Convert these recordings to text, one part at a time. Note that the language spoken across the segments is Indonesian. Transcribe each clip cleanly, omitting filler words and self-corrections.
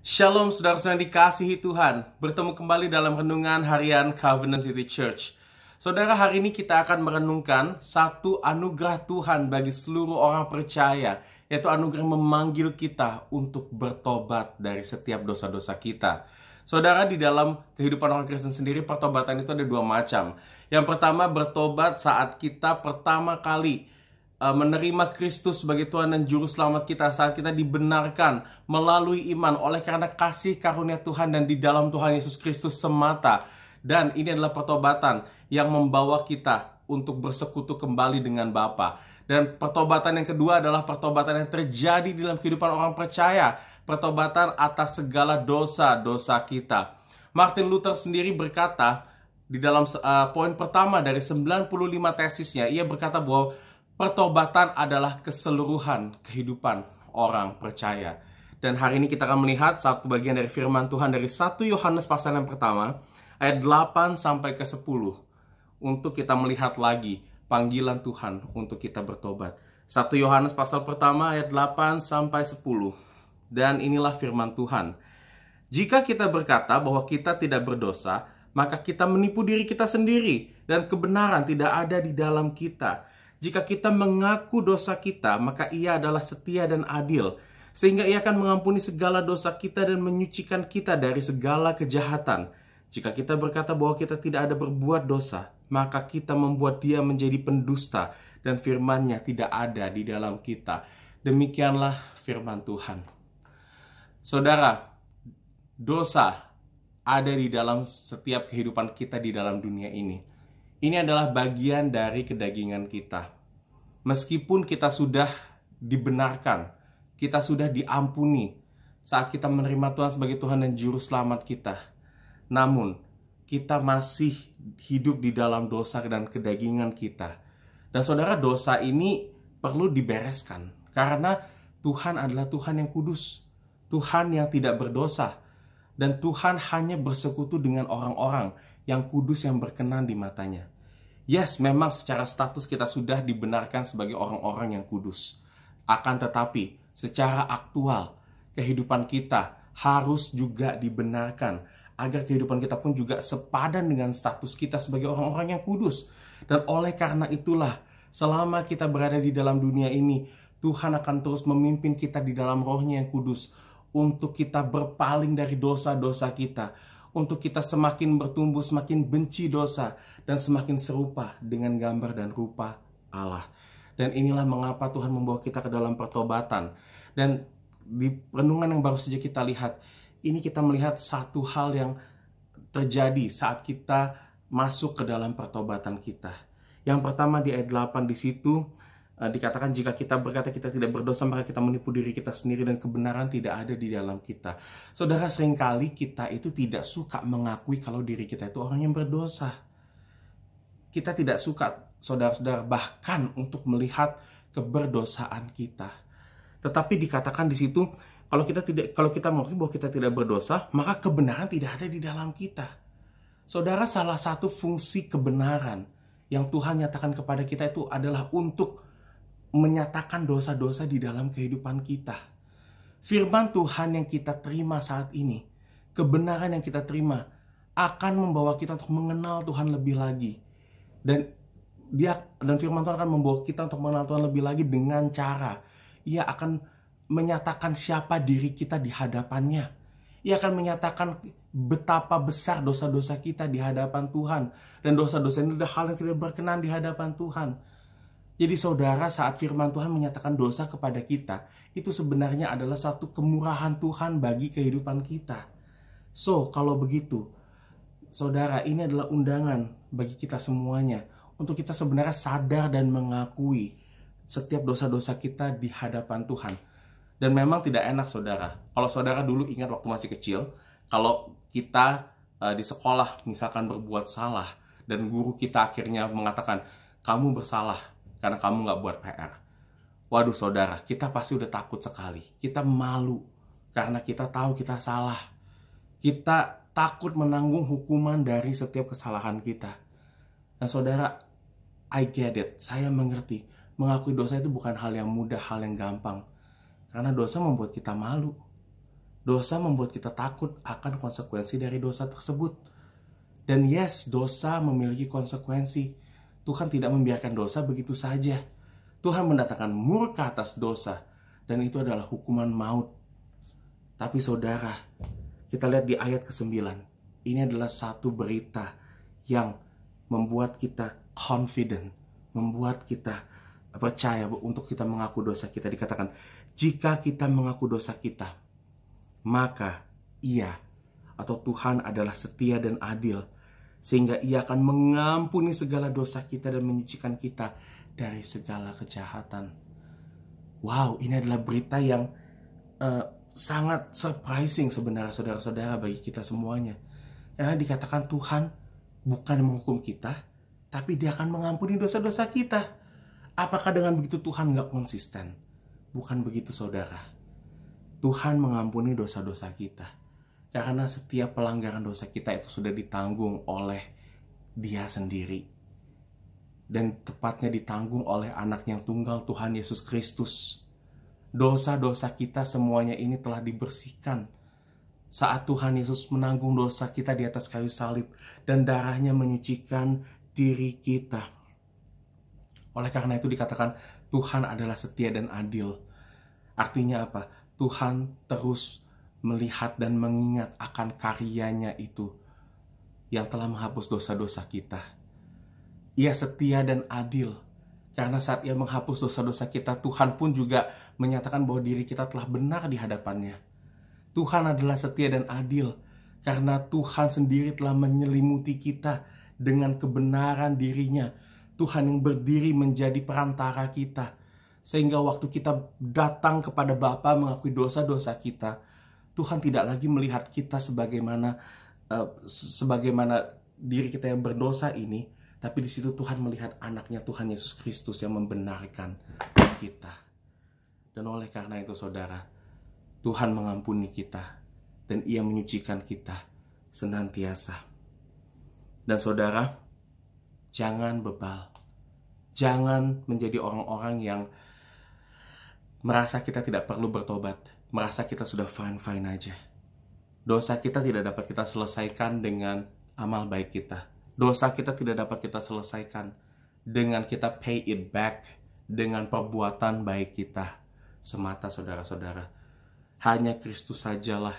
Shalom saudara-saudara yang dikasihi Tuhan. Bertemu kembali dalam renungan harian Covenant City Church. Saudara, hari ini kita akan merenungkan satu anugerah Tuhan bagi seluruh orang percaya, yaitu anugerah memanggil kita untuk bertobat dari setiap dosa-dosa kita. Saudara, di dalam kehidupan orang Kristen sendiri, pertobatan itu ada dua macam. Yang pertama, bertobat saat kita pertama kali menerima Kristus sebagai Tuhan dan Juru Selamat kita, saat kita dibenarkan melalui iman oleh karena kasih karunia Tuhan dan di dalam Tuhan Yesus Kristus semata. Dan ini adalah pertobatan yang membawa kita untuk bersekutu kembali dengan Bapa. Dan pertobatan yang kedua adalah pertobatan yang terjadi dalam kehidupan orang percaya, pertobatan atas segala dosa-dosa kita. Martin Luther sendiri berkata di dalam poin pertama dari 95 tesisnya, ia berkata bahwa pertobatan adalah keseluruhan kehidupan orang percaya. Dan hari ini kita akan melihat satu bagian dari firman Tuhan dari 1 Yohanes pasal yang pertama, ayat 8 sampai ke 10. Untuk kita melihat lagi panggilan Tuhan untuk kita bertobat. 1 Yohanes pasal pertama ayat 8 sampai 10. Dan inilah firman Tuhan. Jika kita berkata bahwa kita tidak berdosa, maka kita menipu diri kita sendiri dan kebenaran tidak ada di dalam kita. Jika kita mengaku dosa kita, maka Ia adalah setia dan adil, sehingga Ia akan mengampuni segala dosa kita dan menyucikan kita dari segala kejahatan. Jika kita berkata bahwa kita tidak ada berbuat dosa, maka kita membuat Dia menjadi pendusta dan firman-Nya tidak ada di dalam kita. Demikianlah firman Tuhan. Saudara, dosa ada di dalam setiap kehidupan kita di dalam dunia ini. Ini adalah bagian dari kedagingan kita. Meskipun kita sudah dibenarkan, kita sudah diampuni saat kita menerima Tuhan sebagai Tuhan dan Juru Selamat kita, namun kita masih hidup di dalam dosa dan kedagingan kita. Dan saudara, dosa ini perlu dibereskan karena Tuhan adalah Tuhan yang kudus, Tuhan yang tidak berdosa, dan Tuhan hanya bersekutu dengan orang-orang yang kudus yang berkenan di matanya. Yes, memang secara status kita sudah dibenarkan sebagai orang-orang yang kudus. Akan tetapi, secara aktual, kehidupan kita harus juga dibenarkan agar kehidupan kita pun juga sepadan dengan status kita sebagai orang-orang yang kudus. Dan oleh karena itulah, selama kita berada di dalam dunia ini, Tuhan akan terus memimpin kita di dalam rohnya yang kudus untuk kita berpaling dari dosa-dosa kita, untuk kita semakin bertumbuh, semakin benci dosa, dan semakin serupa dengan gambar dan rupa Allah. Dan inilah mengapa Tuhan membawa kita ke dalam pertobatan. Dan di renungan yang baru saja kita lihat, ini kita melihat satu hal yang terjadi saat kita masuk ke dalam pertobatan kita. Yang pertama di ayat 8 di situ, dikatakan jika kita berkata kita tidak berdosa, maka kita menipu diri kita sendiri dan kebenaran tidak ada di dalam kita. Saudara, seringkali kita itu tidak suka mengakui kalau diri kita itu orang yang berdosa. Kita tidak suka, saudara-saudara, bahkan untuk melihat keberdosaan kita. Tetapi dikatakan di situ, kalau kita mengakui bahwa kita tidak berdosa, maka kebenaran tidak ada di dalam kita. Saudara, salah satu fungsi kebenaran yang Tuhan nyatakan kepada kita itu adalah untuk menyatakan dosa-dosa di dalam kehidupan kita. Firman Tuhan yang kita terima saat ini, kebenaran yang kita terima, akan membawa kita untuk mengenal Tuhan lebih lagi. Dan firman Tuhan akan membawa kita untuk mengenal Tuhan lebih lagi dengan cara Ia akan menyatakan siapa diri kita di hadapannya. Ia akan menyatakan betapa besar dosa-dosa kita di hadapan Tuhan. Dan dosa-dosa ini adalah hal yang tidak berkenan di hadapan Tuhan. Jadi saudara, saat firman Tuhan menyatakan dosa kepada kita, itu sebenarnya adalah satu kemurahan Tuhan bagi kehidupan kita. So, kalau begitu, saudara, ini adalah undangan bagi kita semuanya untuk kita sebenarnya sadar dan mengakui setiap dosa-dosa kita di hadapan Tuhan. Dan memang tidak enak, saudara. Kalau saudara dulu ingat waktu masih kecil, kalau kita di sekolah misalkan berbuat salah dan guru kita akhirnya mengatakan, kamu bersalah karena kamu nggak buat PR. Waduh saudara, kita pasti udah takut sekali. Kita malu karena kita tahu kita salah. Kita takut menanggung hukuman dari setiap kesalahan kita. Nah saudara, I get it. Saya mengerti. Mengakui dosa itu bukan hal yang mudah, hal yang gampang. Karena dosa membuat kita malu. Dosa membuat kita takut akan konsekuensi dari dosa tersebut. Dan yes, dosa memiliki konsekuensi. Tuhan tidak membiarkan dosa begitu saja. Tuhan mendatangkan murka atas dosa, dan itu adalah hukuman maut. Tapi saudara, kita lihat di ayat ke-9. Ini adalah satu berita yang membuat kita confident, membuat kita percaya untuk kita mengaku dosa kita. Dikatakan, jika kita mengaku dosa kita, maka Ia atau Tuhan adalah setia dan adil, sehingga Ia akan mengampuni segala dosa kita dan menyucikan kita dari segala kejahatan. Wow, ini adalah berita yang sangat surprising sebenarnya saudara-saudara bagi kita semuanya. Karena dikatakan Tuhan bukan menghukum kita, tapi Dia akan mengampuni dosa-dosa kita. Apakah dengan begitu Tuhan nggak konsisten? Bukan begitu saudara. Tuhan mengampuni dosa-dosa kita. Karena setiap pelanggaran dosa kita itu sudah ditanggung oleh Dia sendiri. Dan tepatnya ditanggung oleh anak yang tunggal Tuhan Yesus Kristus. Dosa-dosa kita semuanya ini telah dibersihkan saat Tuhan Yesus menanggung dosa kita di atas kayu salib dan darahnya menyucikan diri kita. Oleh karena itu dikatakan Tuhan adalah setia dan adil. Artinya apa? Tuhan terus melihat dan mengingat akan karyanya itu yang telah menghapus dosa-dosa kita. Ia setia dan adil. Karena saat Ia menghapus dosa-dosa kita, Tuhan pun juga menyatakan bahwa diri kita telah benar di hadapannya. Tuhan adalah setia dan adil karena Tuhan sendiri telah menyelimuti kita dengan kebenaran diri-Nya. Tuhan yang berdiri menjadi perantara kita. Sehingga waktu kita datang kepada Bapa mengakui dosa-dosa kita, Tuhan tidak lagi melihat kita sebagaimana diri kita yang berdosa ini, tapi di situ Tuhan melihat anaknya Tuhan Yesus Kristus yang membenarkan kita. Dan oleh karena itu saudara, Tuhan mengampuni kita dan Ia menyucikan kita senantiasa. Dan saudara, jangan bebal. Jangan menjadi orang-orang yang merasa kita tidak perlu bertobat, merasa kita sudah fine-fine aja. Dosa kita tidak dapat kita selesaikan dengan amal baik kita. Dosa kita tidak dapat kita selesaikan dengan kita pay it back dengan perbuatan baik kita semata, saudara-saudara. Hanya Kristus sajalah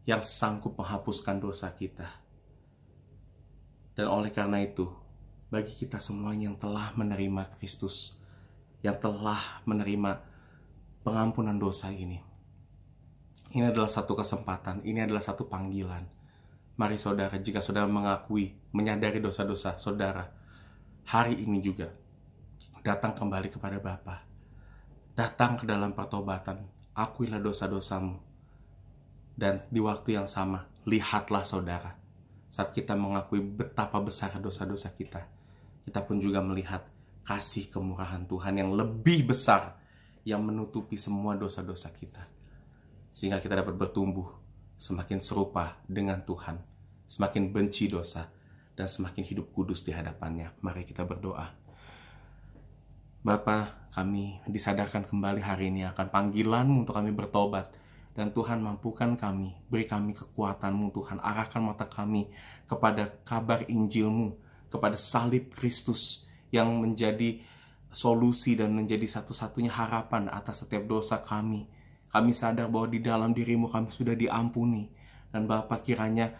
yang sanggup menghapuskan dosa kita. Dan oleh karena itu, bagi kita semuanya yang telah menerima Kristus, yang telah menerima pengampunan dosa ini adalah satu kesempatan, ini adalah satu panggilan. Mari saudara, jika saudara mengakui, menyadari dosa-dosa saudara, hari ini juga datang kembali kepada Bapa. Datang ke dalam pertobatan, akuilah dosa-dosamu. Dan di waktu yang sama, lihatlah saudara, saat kita mengakui betapa besar dosa-dosa kita, kita pun juga melihat kasih kemurahan Tuhan yang lebih besar, yang menutupi semua dosa-dosa kita. Sehingga kita dapat bertumbuh semakin serupa dengan Tuhan, semakin benci dosa, dan semakin hidup kudus di hadapannya. Mari kita berdoa. Bapa, kami disadarkan kembali hari ini akan panggilan-Mu untuk kami bertobat. Dan Tuhan, mampukan kami, beri kami kekuatan-Mu Tuhan, arahkan mata kami kepada kabar Injil-Mu, kepada salib Kristus yang menjadi solusi dan menjadi satu-satunya harapan atas setiap dosa kami. Kami sadar bahwa di dalam diri-Mu kami sudah diampuni. Dan Bapa, kiranya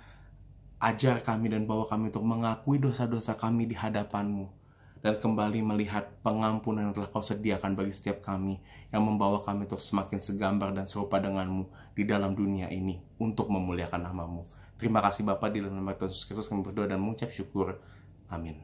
ajar kami dan bawa kami untuk mengakui dosa-dosa kami di hadapan-Mu. Dan kembali melihat pengampunan yang telah Kau sediakan bagi setiap kami, yang membawa kami untuk semakin segambar dan serupa dengan-Mu di dalam dunia ini, untuk memuliakan nama-Mu. Terima kasih Bapa, di dalam nama Tuhan Yesus Kristus kami berdoa dan mengucap syukur. Amin.